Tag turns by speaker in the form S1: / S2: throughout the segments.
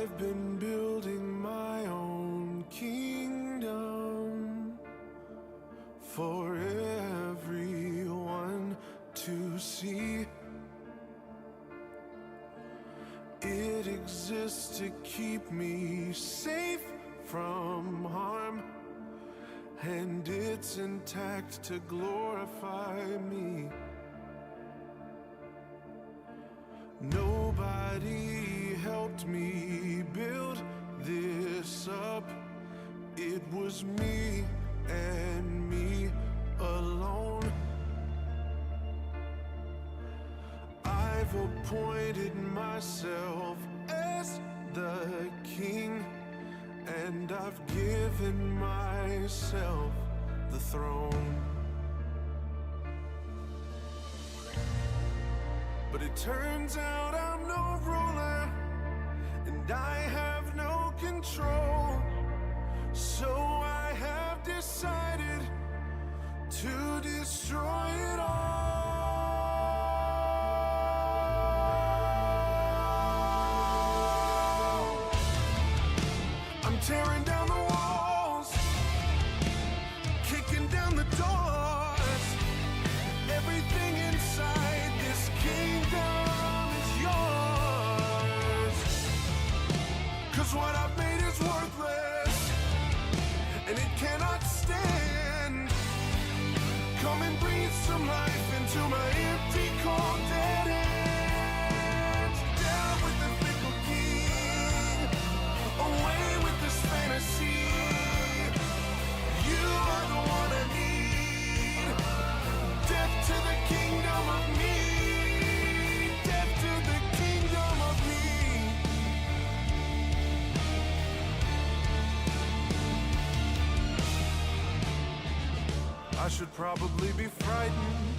S1: I've been building my own kingdom for everyone to see. It exists to keep me safe from harm, and it's intact to glorify me. Nobody helped me build this up. It was me and me alone. I've appointed myself as the king, and I've given myself the throne. But it turns out I'm no ruler, and I have no control. So I have decided to destroy it all. I'm tearing down the walls, kicking down the doors. Everything inside this kingdom is yours. 'Cause what I've made is worthless, and it cannot stand. Come and breathe some life into my empty, cold, dead hands. Down with the fickle king, away with this fantasy. You are the one I need. Death to the kingdom of me. Death to the kingdom of me. I should probably be frightened.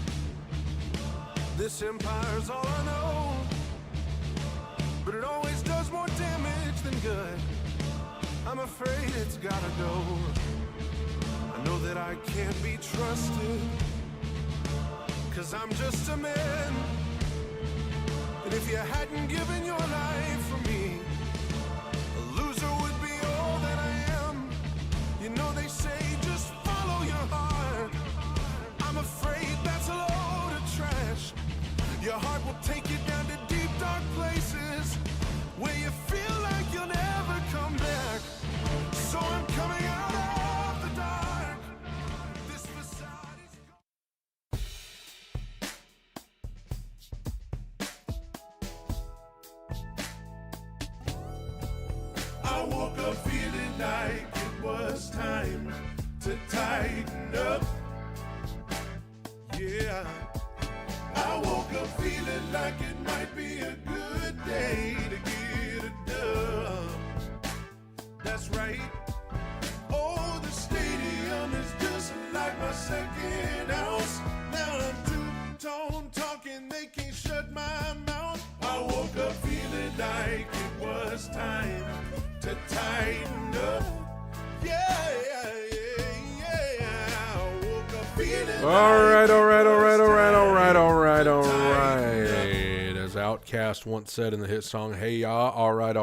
S1: This empire's all I know, but it always does more damage than good. I'm afraid it's gotta go. I know that I can't be trusted, 'cause I'm just a man. And if you hadn't given your life for me, a loser would be all that I am. You know they say just follow your heart. I'm afraid that's a load of trash. Your heart will take you down to deep, dark places where you feel like you'll never come back. So I'm coming out of the dark. This facade is... I woke up feeling like it was time to tighten up. Yeah, I woke up feeling like it might be a good day to get it done. That's right. Oh, the stadium is just like my second house. Now I'm two-tone talking, they can't shut my mouth. I woke up feeling like it was time to tighten up. Yeah, yeah, yeah, yeah. I woke up feeling
S2: All right. As Outkast once said in the hit song, "Hey ya, all right.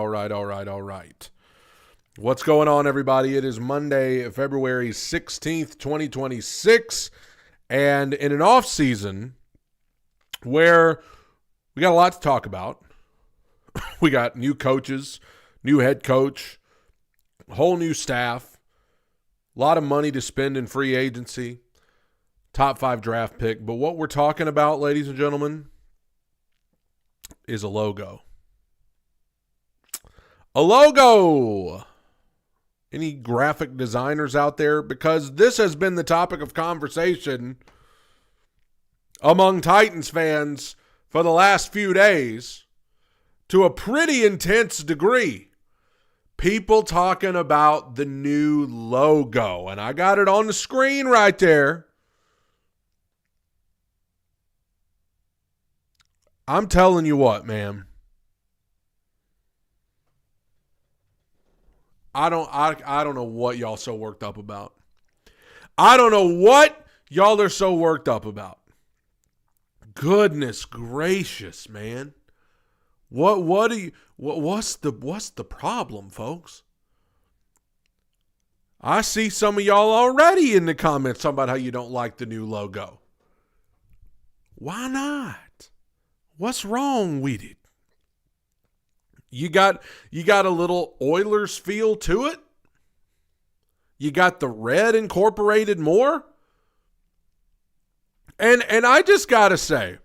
S2: What's going on, everybody? It is Monday, February 16th, 2026, and in an off season where we got a lot to talk about. We got new coaches, new head coach, whole new staff, a lot of money to spend in free agency, top 5 draft pick. But what we're talking about, ladies and gentlemen, is a logo. A logo! Any graphic designers out there? Because this has been the topic of conversation among Titans fans for the last few days to a pretty intense degree. People talking about the new logo. And I got it on the screen right there. I'm telling you what, man. I don't know what y'all so worked up about. I don't know what y'all are so worked up about. Goodness gracious, man. What's the problem, folks? I see some of y'all already in the comments talking about how you don't like the new logo. Why not? What's wrong with it? You got a little Oilers feel to it? You got the red incorporated more? And I just got to say,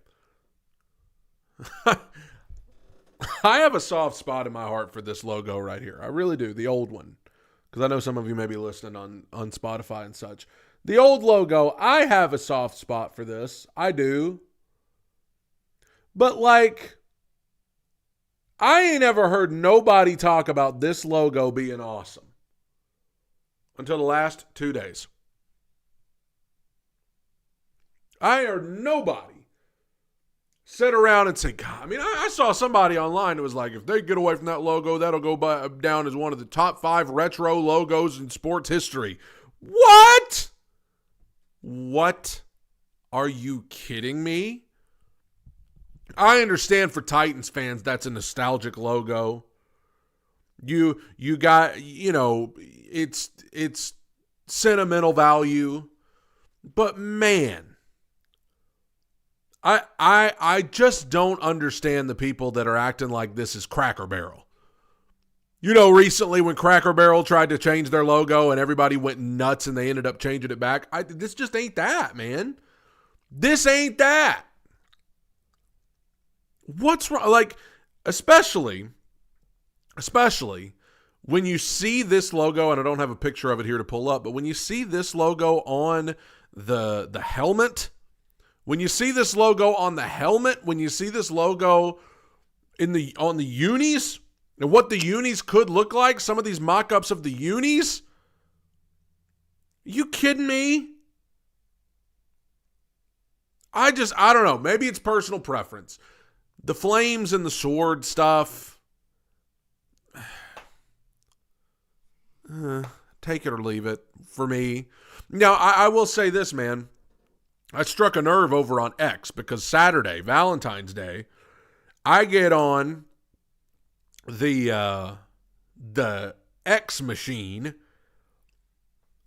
S2: I have a soft spot in my heart for this logo right here. I really do, the old one. Because I know some of you may be listening on Spotify and such. The old logo, I have a soft spot for this. I do. But like, I ain't ever heard nobody talk about this logo being awesome until the last 2 days. I heard nobody sit around and say, God, I mean, I saw somebody online that was like, if they get away from that logo, that'll go down as one of the top 5 retro logos in sports history. What? What? Are you kidding me? I understand for Titans fans, that's a nostalgic logo. You got, it's sentimental value. But man, I just don't understand the people that are acting like this is Cracker Barrel. Recently when Cracker Barrel tried to change their logo and everybody went nuts and they ended up changing it back. This just ain't that, man. This ain't that. What's wrong? Like, especially when you see this logo, and I don't have a picture of it here to pull up, but when you see this logo on the helmet, when you see this logo on the helmet, when you see this logo on the unis, and what the unis could look like, some of these mock-ups of the unis, you kidding me? I don't know. Maybe it's personal preference. The flames and the sword stuff, take it or leave it for me. Now, I will say this, man. I struck a nerve over on X because Saturday, Valentine's Day, I get on the X machine,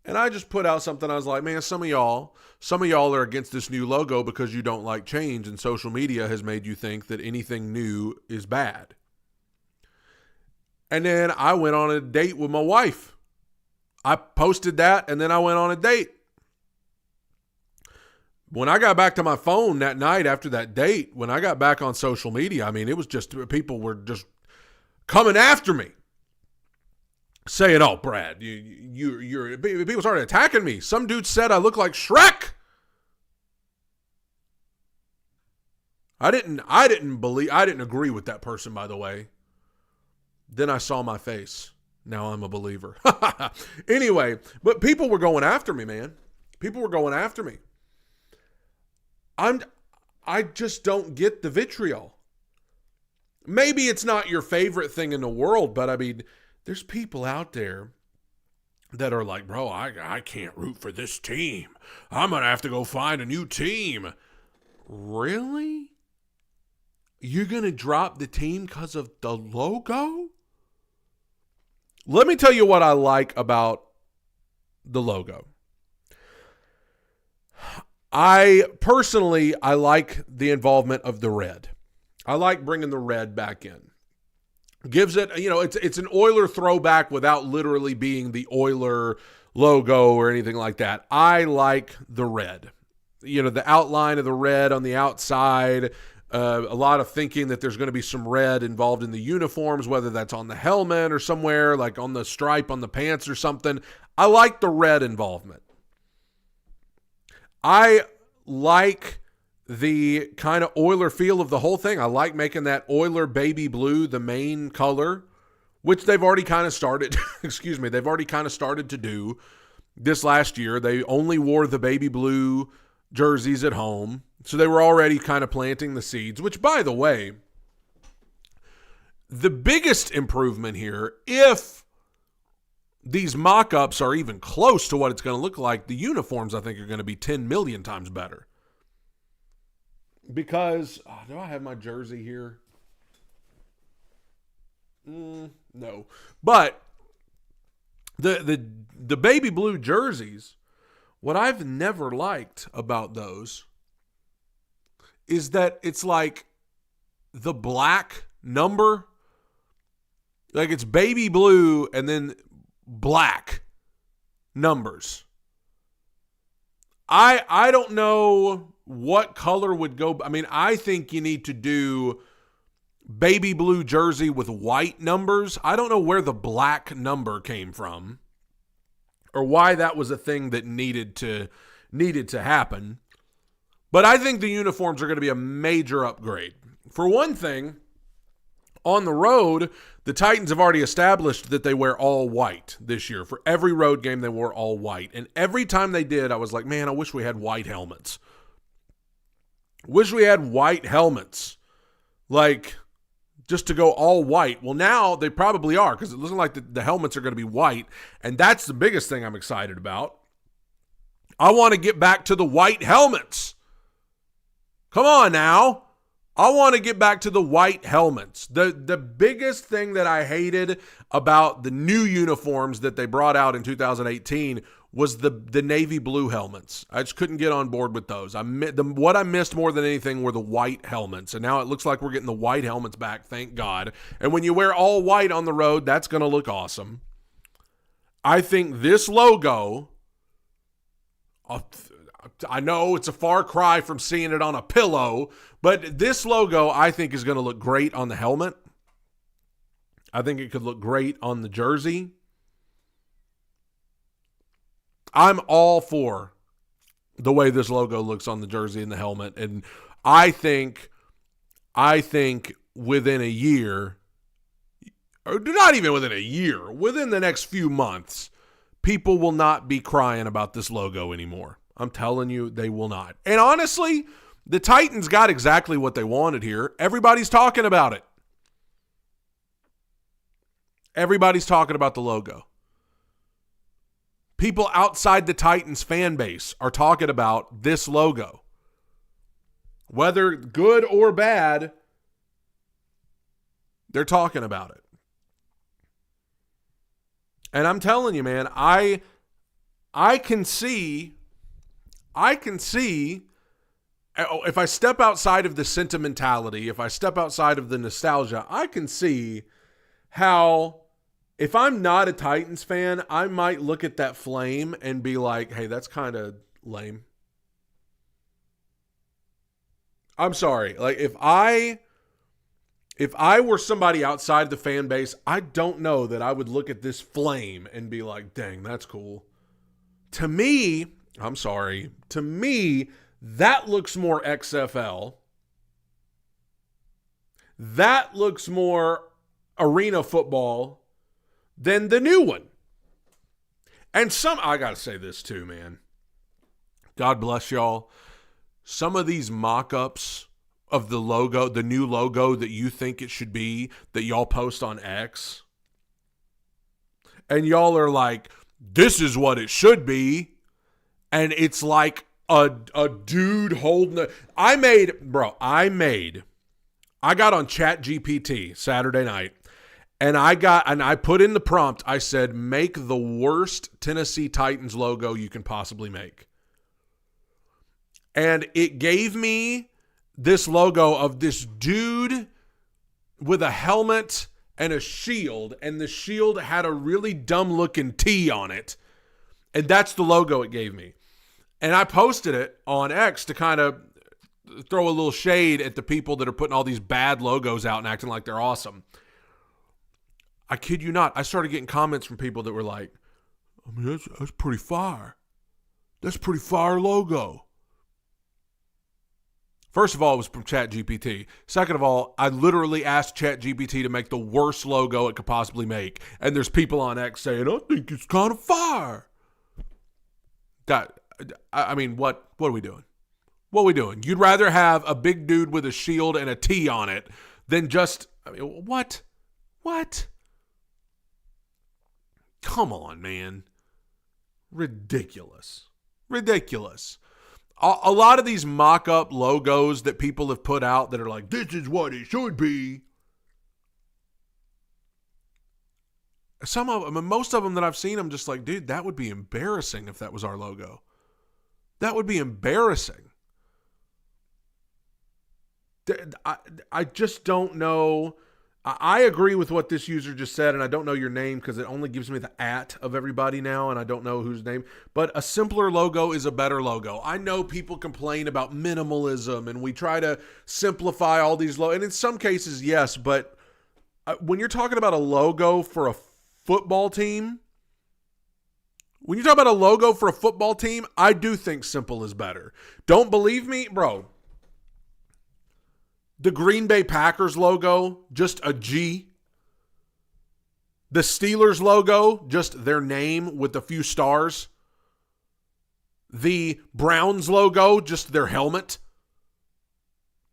S2: and I just put out something. I was like, man, some of y'all are against this new logo because you don't like change, and social media has made you think that anything new is bad. And then I went on a date with my wife. I posted that, and then I went on a date. When I got back to my phone that night after that date, when I got back on social media, I mean, it was just, people were just coming after me, saying, "Oh, Brad, you're." People started attacking me. Some dude said I look like Shrek. I didn't agree with that person, by the way. Then I saw my face. Now I'm a believer. Anyway, but people were going after me, man. People were going after me. I just don't get the vitriol. Maybe it's not your favorite thing in the world, but I mean, there's people out there that are like, bro, I can't root for this team. I'm going to have to go find a new team. Really? You're going to drop the team because of the logo? Let me tell you what I like about the logo. I like the involvement of the red. I like bringing the red back in. Gives it, it's an Oiler throwback without literally being the Oiler logo or anything like that. I like the red. The outline of the red on the outside. A lot of thinking that there's going to be some red involved in the uniforms, whether that's on the helmet or somewhere, like on the stripe on the pants or something. I like the red involvement. I like the kind of Oiler feel of the whole thing. I like making that Oiler baby blue the main color, which they've already kind of started, they've already kind of started to do this last year. They only wore the baby blue jerseys at home, so they were already kind of planting the seeds, which, by the way, the biggest improvement here, if these mock-ups are even close to what it's going to look like, the uniforms, I think, are going to be 10 million times better. Because, do I have my jersey here? No. But the baby blue jerseys, what I've never liked about those is that it's like the black number, like it's baby blue and then black numbers. I don't know what color would go. I mean, I think you need to do baby blue jersey with white numbers. I don't know where the black number came from or why that was a thing that needed to happen. But I think the uniforms are going to be a major upgrade. For one thing, on the road, the Titans have already established that they wear all white this year. For every road game, they wore all white. And every time they did, I was like, man, I wish we had white helmets. Wish we had white helmets. Like, just to go all white. Well, now they probably are, because it looks like the helmets are going to be white. And that's the biggest thing I'm excited about. I want to get back to the white helmets. Come on now. I want to get back to the white helmets. The biggest thing that I hated about the new uniforms that they brought out in 2018 was the navy blue helmets. I just couldn't get on board with those. What I missed more than anything were the white helmets. And now it looks like we're getting the white helmets back, thank God. And when you wear all white on the road, that's going to look awesome. I think this logo, I know it's a far cry from seeing it on a pillow, but this logo I think is going to look great on the helmet. I think it could look great on the jersey. I'm all for the way this logo looks on the jersey and the helmet, and I think within a year, or not even within a year, within the next few months, people will not be crying about this logo anymore. I'm telling you, they will not. And honestly, the Titans got exactly what they wanted here. Everybody's talking about it. Everybody's talking about the logo. People outside the Titans fan base are talking about this logo. Whether good or bad, they're talking about it. And I'm telling you, man, I can see if I step outside of the sentimentality, if I step outside of the nostalgia, I can see how if I'm not a Titans fan, I might look at that flame and be like, hey, that's kind of lame. I'm sorry. Like if I were somebody outside the fan base, I don't know that I would look at this flame and be like, dang, that's cool. To me, I'm sorry. To me, that looks more XFL. That looks more arena football than the new one. And I got to say this too, man. God bless y'all. Some of these mock-ups of the logo, the new logo that you think it should be, that y'all post on X, and y'all are like, this is what it should be. And it's like a dude holding I got on ChatGPT Saturday night, and I put in the prompt. I said, make the worst Tennessee Titans logo you can possibly make. And it gave me this logo of this dude with a helmet and a shield, and the shield had a really dumb looking T on it. And that's the logo it gave me. And I posted it on X to kind of throw a little shade at the people that are putting all these bad logos out and acting like they're awesome. I kid you not. I started getting comments from people that were like, I mean, that's pretty fire. That's a pretty fire logo. First of all, it was from ChatGPT. Second of all, I literally asked ChatGPT to make the worst logo it could possibly make. And there's people on X saying, I think it's kind of fire. I mean, what are we doing? What are we doing? You'd rather have a big dude with a shield and a T on it than just, I mean, what? What? Come on, man. Ridiculous. Ridiculous. A lot of these mock-up logos that people have put out that are like, this is what it should be. Some of them, most of them that I've seen, I'm just like, dude, that would be embarrassing if that was our logo. That would be embarrassing. I just don't know. I agree with what this user just said, and I don't know your name because it only gives me the @ of everybody now, and I don't know whose name. But a simpler logo is a better logo. I know people complain about minimalism, and we try to simplify all these logos. And in some cases, yes, but when you're talking about a logo for a football team, I do think simple is better. Don't believe me? Bro. The Green Bay Packers logo, just a G. The Steelers logo, just their name with a few stars. The Browns logo, just their helmet.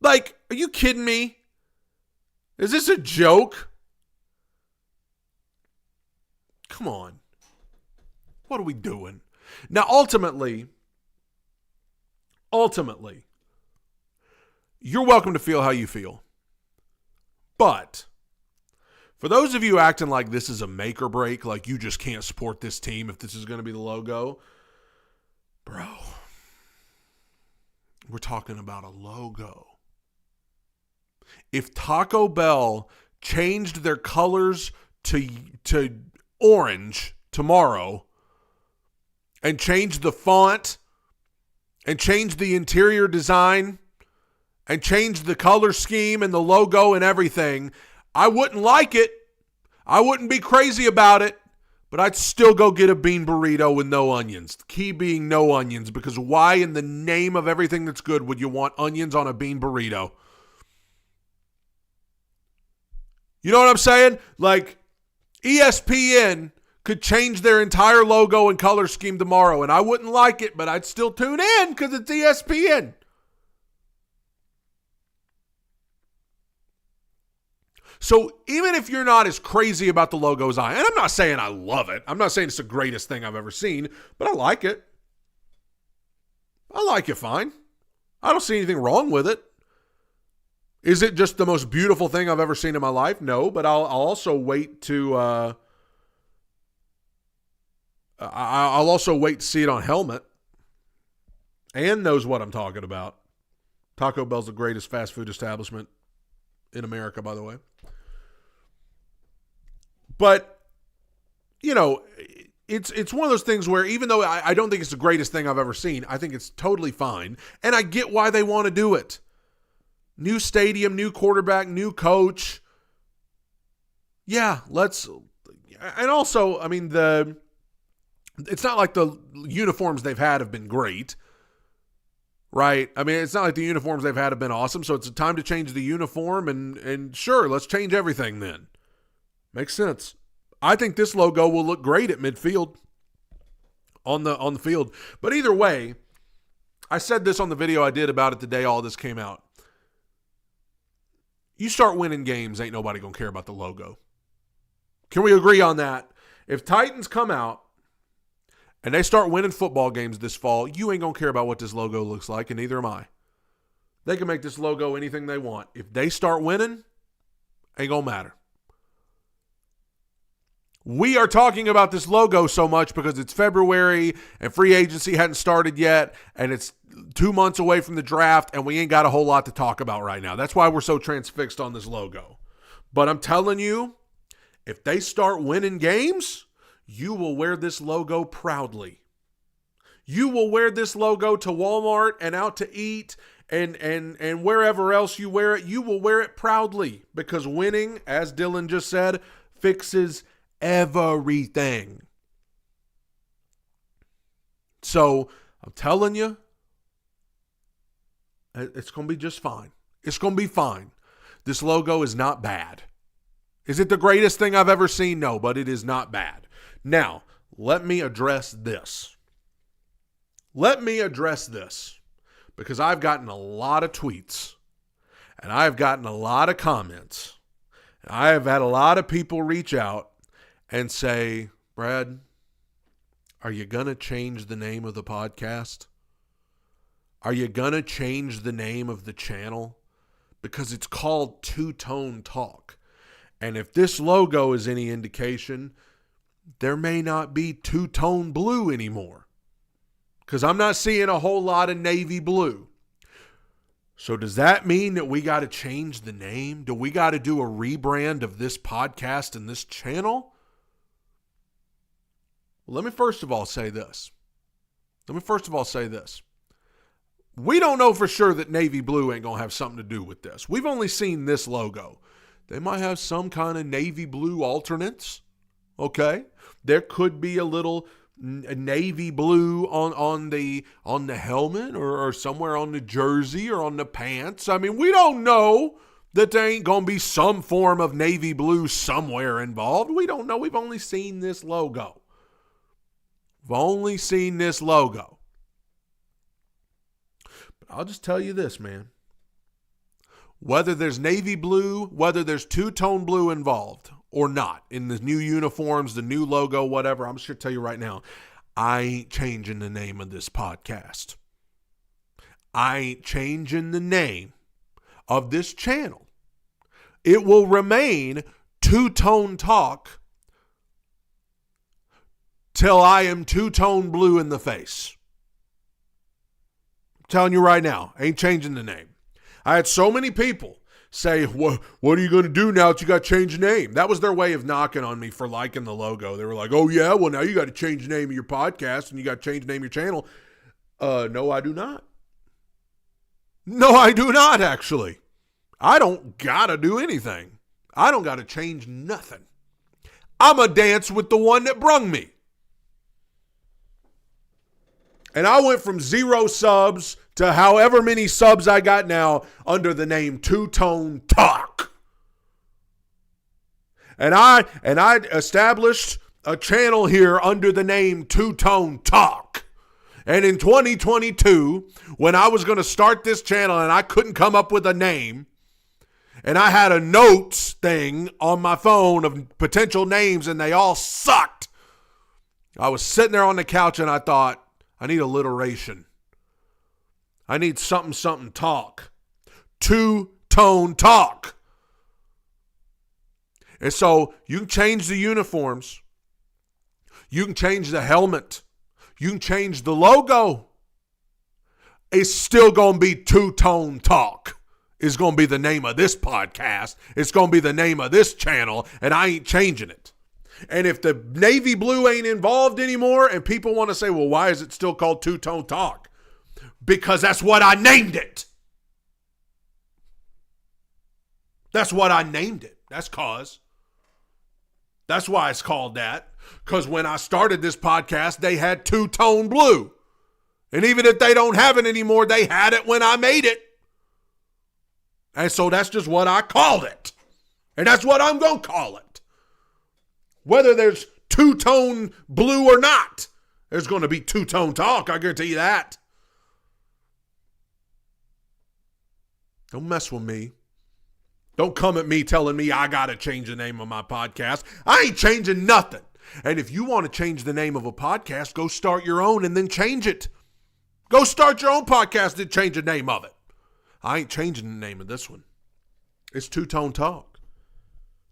S2: Like, are you kidding me? Is this a joke? Come on. What are we doing? Now, ultimately, you're welcome to feel how you feel. But for those of you acting like this is a make or break, like you just can't support this team if this is going to be the logo, bro, we're talking about a logo. If Taco Bell changed their colors to orange tomorrow and changed the font and changed the interior design and changed the color scheme and the logo and everything, I wouldn't like it. I wouldn't be crazy about it, but I'd still go get a bean burrito with no onions. The key being no onions, because why in the name of everything that's good would you want onions on a bean burrito? You know what I'm saying? Like, ESPN could change their entire logo and color scheme tomorrow, and I wouldn't like it, but I'd still tune in because it's ESPN. So even if you're not as crazy about the logo as I am, and I'm not saying I love it. I'm not saying it's the greatest thing I've ever seen, but I like it. I like it fine. I don't see anything wrong with it. Is it just the most beautiful thing I've ever seen in my life? No, but I'll also wait to I'll also wait to see it on helmet. Ann knows what I'm talking about. Taco Bell's the greatest fast food establishment in America, by the way. But, you know, it's one of those things where even though I don't think it's the greatest thing I've ever seen, I think it's totally fine. And I get why they want to do it. New stadium, new quarterback, new coach. Yeah, let's. And also, I mean, it's not like the uniforms they've had have been great. Right? I mean, it's not like the uniforms they've had have been awesome, so it's a time to change the uniform, and sure, let's change everything then. Makes sense. I think this logo will look great at midfield on the field. But either way, I said this on the video I did about it the day all this came out. You start winning games, ain't nobody going to care about the logo. Can we agree on that? If Titans come out and they start winning football games this fall, you ain't going to care about what this logo looks like, and neither am I. They can make this logo anything they want. If they start winning, ain't going to matter. We are talking about this logo so much because it's February and free agency hadn't started yet, and it's 2 months away from the draft, and we ain't got a whole lot to talk about right now. That's why we're so transfixed on this logo. But I'm telling you, if they start winning games, you will wear this logo proudly. You will wear this logo to Walmart and out to eat and wherever else you wear it. You will wear it proudly because winning, as Dylan just said, fixes everything. So I'm telling you, it's going to be just fine. It's going to be fine. This logo is not bad. Is it the greatest thing I've ever seen? No, but it is not bad. Now, let me address this. Because I've gotten a lot of tweets and I've gotten a lot of comments. And I have had a lot of people reach out and say, Brad, are you going to change the name of the podcast? Are you going to change the name of the channel? Because it's called Two Tone Talk. And if this logo is any indication, there may not be two-tone blue anymore. Because I'm not seeing a whole lot of navy blue. So does that mean that we got to change the name? Do we got to do a rebrand of this podcast and this channel? Well, let me first of all say this. We don't know for sure that navy blue ain't going to have something to do with this. We've only seen this logo. They might have some kind of navy blue alternates. Okay? There could be a little navy blue on the helmet or somewhere on the jersey or on the pants. I mean, we don't know that there ain't going to be some form of navy blue somewhere involved. We don't know. We've only seen this logo. But I'll just tell you this, man. Whether there's navy blue, whether there's two-tone blue involved or not, in the new uniforms, the new logo, whatever, I'm just going to tell you right now, I ain't changing the name of this podcast. I ain't changing the name of this channel. It will remain Two-Tone Talk till I am two-tone blue in the face. I'm telling you right now, I ain't changing the name. I had so many people say, what are you going to do now that you got to change the name? That was their way of knocking on me for liking the logo. They were like, oh, yeah, well, now you got to change the name of your podcast and you got to change the name of your channel. No, I do not. No, I do not, actually. I don't got to do anything. I don't got to change nothing. I'm a dance with the one that brung me. And I went from 0 subs to however many subs I got now under the name Two-Tone Talk. And I established a channel here under the name Two-Tone Talk. And in 2022, when I was going to start this channel and I couldn't come up with a name, and I had a notes thing on my phone of potential names and they all sucked, I was sitting there on the couch and I thought, I need alliteration. I need something talk. Two-Tone Talk. And so you can change the uniforms. You can change the helmet. You can change the logo. It's still going to be Two-Tone Talk. It's going to be the name of this podcast. It's going to be the name of this channel, and I ain't changing it. And if the navy blue ain't involved anymore and people want to say, well, why is it still called Two-Tone Talk? Because that's what I named it. That's what I named it. That's why it's called that. Because when I started this podcast, they had two-tone blue. And even if they don't have it anymore, they had it when I made it. And so that's just what I called it. And that's what I'm going to call it. Whether there's two-tone blue or not, there's going to be Two-Tone Talk. I guarantee you that. Don't mess with me. Don't come at me telling me I got to change the name of my podcast. I ain't changing nothing. And if you want to change the name of a podcast, go start your own and then change it. Go start your own podcast and change the name of it. I ain't changing the name of this one. It's Two-Tone Talk.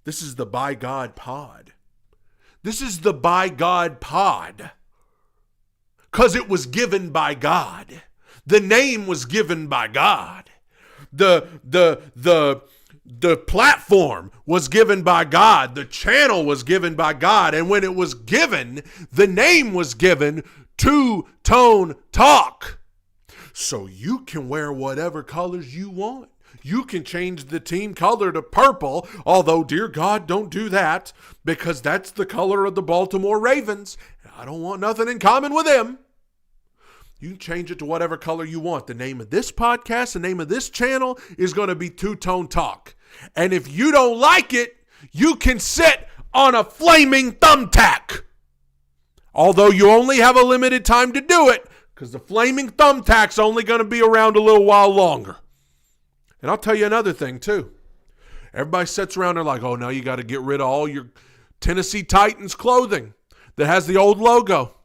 S2: This is the By God Pod. This is the By God Pod. Because it was given by God. The name was given by God. The platform was given by God. The channel was given by God. And when it was given, the name was given Two-Tone Talk. So you can wear whatever colors you want. You can change the team color to purple, although, dear God, don't do that, because that's the color of the Baltimore Ravens. I don't want nothing in common with them. You can change it to whatever color you want. The name of this podcast, the name of this channel is going to be Two-Tone Talk. And if you don't like it, you can sit on a flaming thumbtack. Although you only have a limited time to do it, because the flaming thumbtack's only going to be around a little while longer. And I'll tell you another thing, too. Everybody sits around there like, oh, now you got to get rid of all your Tennessee Titans clothing that has the old logo.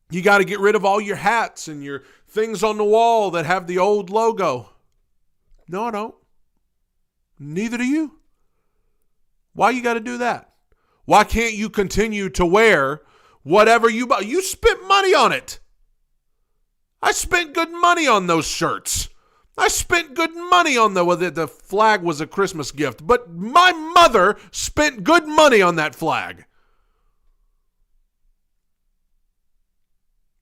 S2: You got to get rid of all your hats and your things on the wall that have the old logo. No, I don't. Neither do you. Why you got to do that? Why can't you continue to wear whatever you buy? You spent money on it. I spent good money on those shirts. I spent good money on the flag was a Christmas gift, but my mother spent good money on that flag.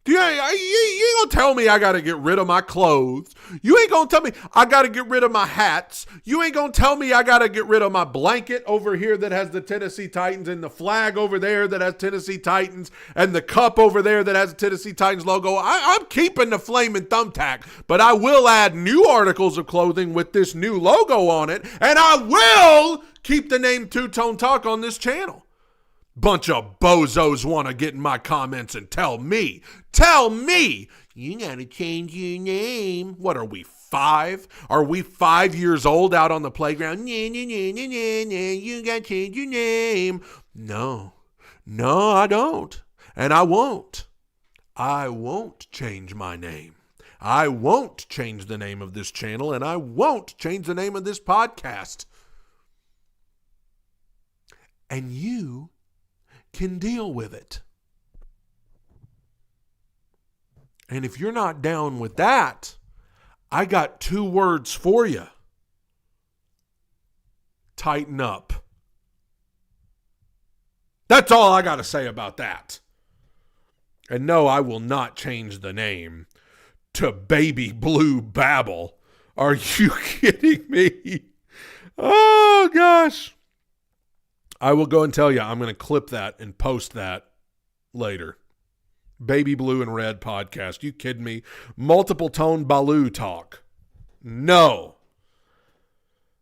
S2: You ain't gonna tell me I gotta get rid of my clothes. You ain't gonna tell me I gotta get rid of my hats. You ain't gonna tell me I gotta get rid of my blanket over here that has the Tennessee Titans and the flag over there that has Tennessee Titans and the cup over there that has the Tennessee Titans logo. I'm keeping the flaming thumbtack, but I will add new articles of clothing with this new logo on it, and I will keep the name Two Tone Talk on this channel. Bunch of bozos want to get in my comments and tell me, you gotta change your name. What are we, 5? Are we 5 years old out on the playground? You gotta change your name. No, I don't. And I won't. I won't change my name. I won't change the name of this channel, and I won't change the name of this podcast. And you can deal with it. And if you're not down with that, I got 2 words for you. Tighten up. That's all I got to say about that. And no, I will not change the name to Baby Blue Babble. Are you kidding me? Oh, gosh. I will go and tell you, I'm going to clip that and post that later. Baby Blue and Red podcast. You kidding me? Multiple tone Baloo talk. No.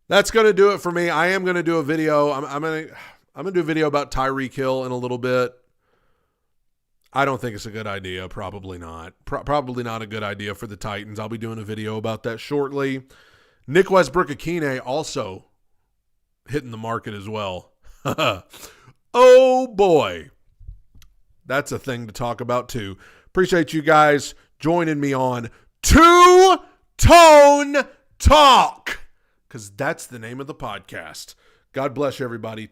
S2: That's going to do it for me. I am going to do a video. I'm going to do a video about Tyreek Hill in a little bit. I don't think it's a good idea. Probably not. Probably not a good idea for the Titans. I'll be doing a video about that shortly. Nick Westbrook-Akine also hitting the market as well. Oh boy. That's a thing to talk about too. Appreciate you guys joining me on Two Tone Talk, because that's the name of the podcast. God bless everybody.